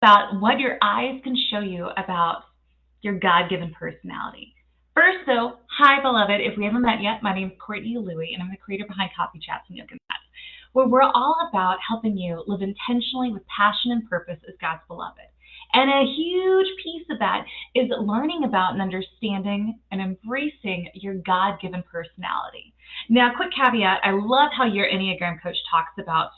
about what your eyes can show you about your God-given personality. First, though, hi, beloved. If we haven't met yet, my name is Courtney Louie, and I'm the creator behind Coffee Chats and Yoga Mats, where we're all about helping you live intentionally with passion and purpose as God's beloved. And a huge piece of that is learning about and understanding and embracing your God-given personality. Now, quick caveat, I love how your Enneagram coach talks about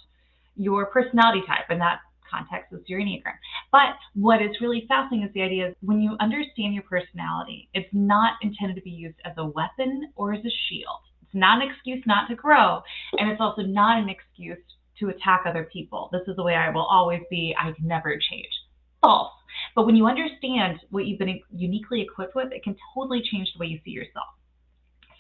your personality type, and that context is your Enneagram. But what is really fascinating is the idea is when you understand your personality, it's not intended to be used as a weapon or as a shield. It's not an excuse not to grow, and it's also not an excuse to attack other people. This is the way I will always be. I can never change. False. But when you understand what you've been uniquely equipped with, it can totally change the way you see yourself.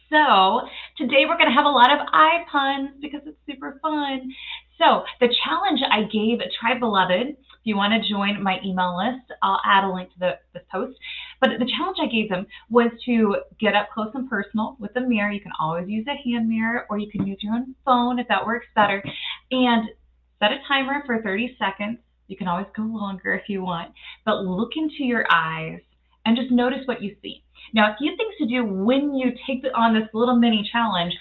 So today we're going to have a lot of eye puns because it's super fun. So the challenge I gave Tribe Beloved, if you want to join my email list, I'll add a link to this post. But the challenge I gave them was to get up close and personal with a mirror. You can always use a hand mirror, or you can use your own phone if that works better. And set a timer for 30 seconds. You can always go longer if you want. But look into your eyes and just notice what you see. Now, a few things to do when you take on this little mini challenge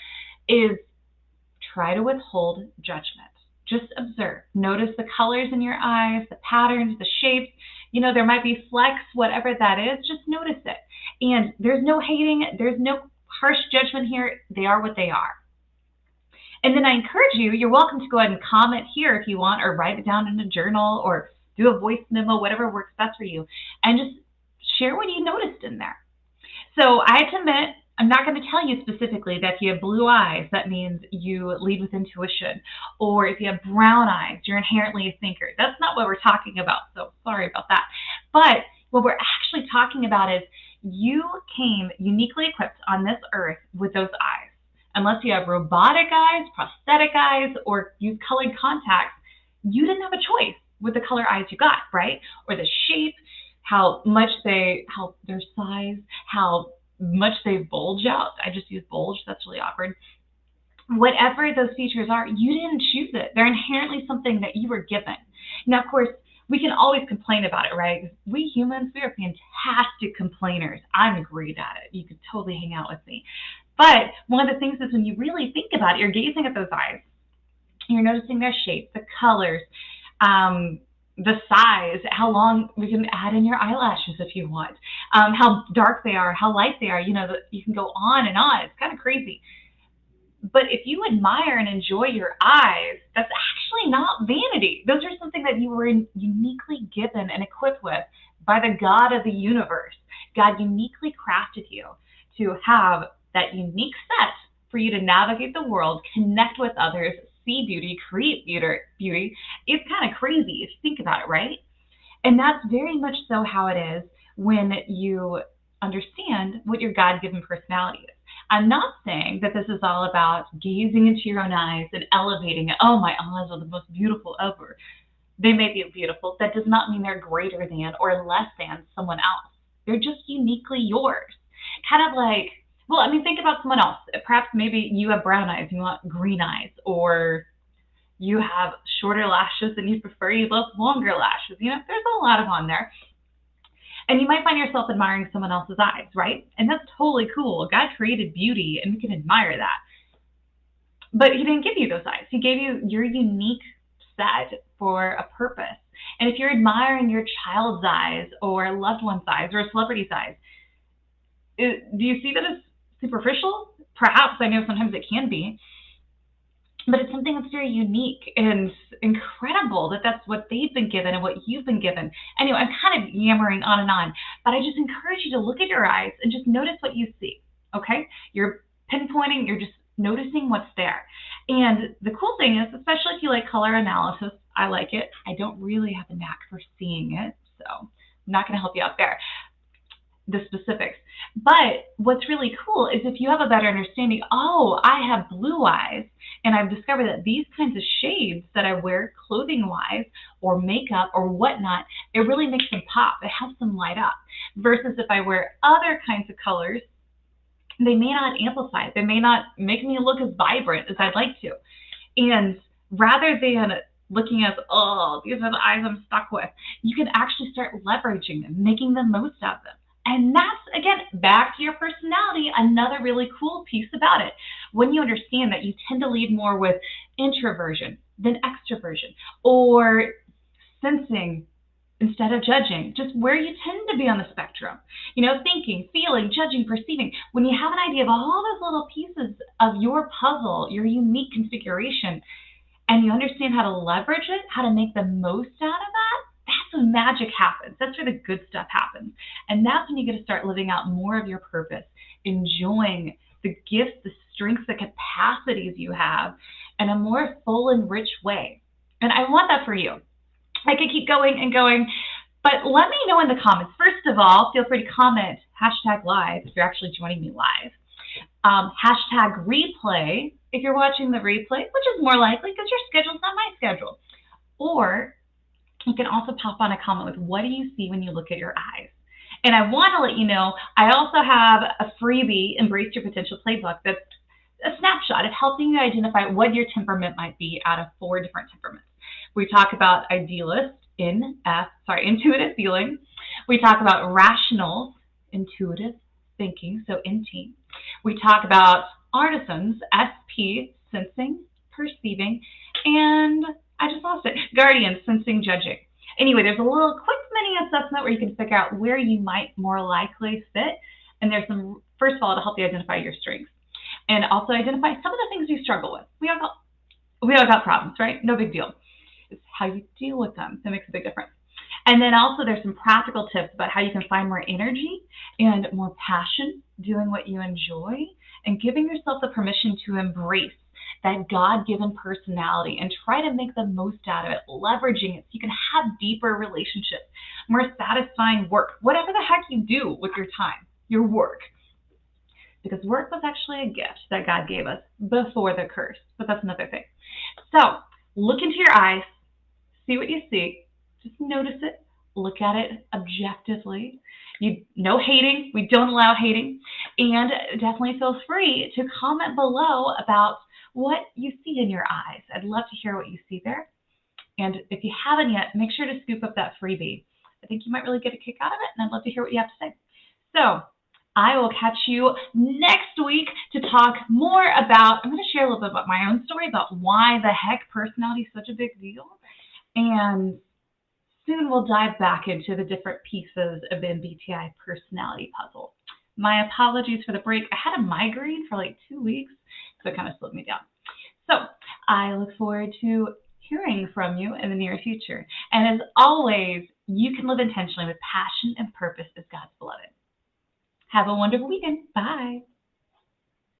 is try to withhold judgment. Just observe. Notice the colors in your eyes, the patterns, the shapes. You know, there might be flecks, whatever that is, just notice it. And there's no hating, there's no harsh judgment here. They are what they are. And then I encourage you, you're welcome to go ahead and comment here if you want, or write it down in a journal, or do a voice memo, whatever works best for you, and just share what you noticed in there. So I have to admit, I'm not going to tell you specifically that if you have blue eyes, that means you lead with intuition. Or if you have brown eyes, you're inherently a thinker. That's not what we're talking about, so sorry about that. But what we're actually talking about is you came uniquely equipped on this earth with those eyes. Unless you have robotic eyes, prosthetic eyes, or use colored contacts, you didn't have a choice with the color eyes you got, right? Or the shape, how their size, how much they bulge out. I just use bulge, that's really awkward. Whatever those features are, you didn't choose it. They're inherently something that you were given. Now, of course, we can always complain about it, right? We humans, we are fantastic complainers. I'm great at it. You could totally hang out with me. But one of the things is when you really think about it, you're gazing at those eyes, you're noticing their shape, the colors, the size, how long we can add in your eyelashes if you want, how dark they are, how light they are. You know, you can go on and on. It's kind of crazy. But if you admire and enjoy your eyes, that's actually not vanity. Those are something that you were uniquely given and equipped with by the God of the universe. God uniquely crafted you to have that unique set for you to navigate the world, connect with others, see beauty, create beauty. It's kind of crazy if you think about it, right? And that's very much so how it is when you understand what your God-given personality is. I'm not saying that this is all about gazing into your own eyes and elevating it. Oh, my eyes are the most beautiful ever. They may be beautiful. That does not mean they're greater than or less than someone else. They're just uniquely yours. Kind of like, well, I mean, think about someone else. Perhaps maybe you have brown eyes, you want green eyes, or you have shorter lashes and you prefer you love longer lashes. You know, there's a lot of on there. And you might find yourself admiring someone else's eyes, right? And that's totally cool. God created beauty and we can admire that. But he didn't give you those eyes. He gave you your unique set for a purpose. And if you're admiring your child's eyes or a loved one's eyes or a celebrity's eyes, do you see that as superficial? Perhaps. I know sometimes it can be. But it's something that's very unique and incredible that that's what they've been given and what you've been given. Anyway, I'm kind of yammering on and on, but I just encourage you to look at your eyes and just notice what you see, okay? You're pinpointing, you're just noticing what's there. And the cool thing is, especially if you like color analysis, I like it. I don't really have a knack for seeing it, so I'm not going to help you out there, the specifics. But what's really cool is if you have a better understanding, oh, I have blue eyes, and I've discovered that these kinds of shades that I wear clothing-wise or makeup or whatnot, it really makes them pop. It helps them light up. Versus if I wear other kinds of colors, they may not amplify it. They may not make me look as vibrant as I'd like to. And rather than looking at, oh, these are the eyes I'm stuck with. You can actually start leveraging them, making the most out of them. And that's, again, back to your personality, another really cool piece about it. When you understand that you tend to lead more with introversion than extroversion, or sensing instead of judging, just where you tend to be on the spectrum. Thinking, feeling, judging, perceiving. When you have an idea of all those little pieces of your puzzle, your unique configuration, and you understand how to leverage it, how to make the most out of that, that's when magic happens. That's where the good stuff happens. And that's when you get to start living out more of your purpose, enjoying the gifts, the strengths, the capacities you have in a more full and rich way. And I want that for you. I could keep going and going, but let me know in the comments. First of all, feel free to comment #live if you're actually joining me live. #replay if you're watching the replay, which is more likely because your schedule's not my schedule. Or you can also pop on a comment with, what do you see when you look at your eyes? And I want to let you know, I also have a freebie, Embrace Your Potential Playbook, that's a snapshot of helping you identify what your temperament might be out of 4 different temperaments. We talk about idealist, intuitive feeling. We talk about rational, intuitive thinking, so NT. We talk about artisans, SP, sensing, perceiving, and I just lost it, guardian, sensing, judging. Anyway, there's a little quick mini assessment where you can figure out where you might more likely fit. And there's some, first of all, to help you identify your strengths and also identify some of the things you struggle with. We all got problems, right? No big deal. It's how you deal with them that makes a big difference. And then also there's some practical tips about how you can find more energy and more passion doing what you enjoy, and giving yourself the permission to embrace that God-given personality and try to make the most out of it, leveraging it so you can have deeper relationships, more satisfying work, whatever the heck you do with your time, your work. Because work was actually a gift that God gave us before the curse, but that's another thing. So look into your eyes, see what you see, just notice it, look at it objectively. No hating, we don't allow hating, and definitely feel free to comment below about what you see in your eyes. I'd love to hear what you see there. And if you haven't yet, make sure to scoop up that freebie. I think you might really get a kick out of it, and I'd love to hear what you have to say. So I will catch you next week to talk more about, I'm going to share a little bit about my own story about why the heck personality is such a big deal. And soon we'll dive back into the different pieces of the MBTI personality puzzle. My apologies for the break. I had a migraine for like 2 weeks, so it kind of slowed me down. So I look forward to hearing from you in the near future. And as always, you can live intentionally with passion and purpose as God's beloved. Have a wonderful weekend. Bye.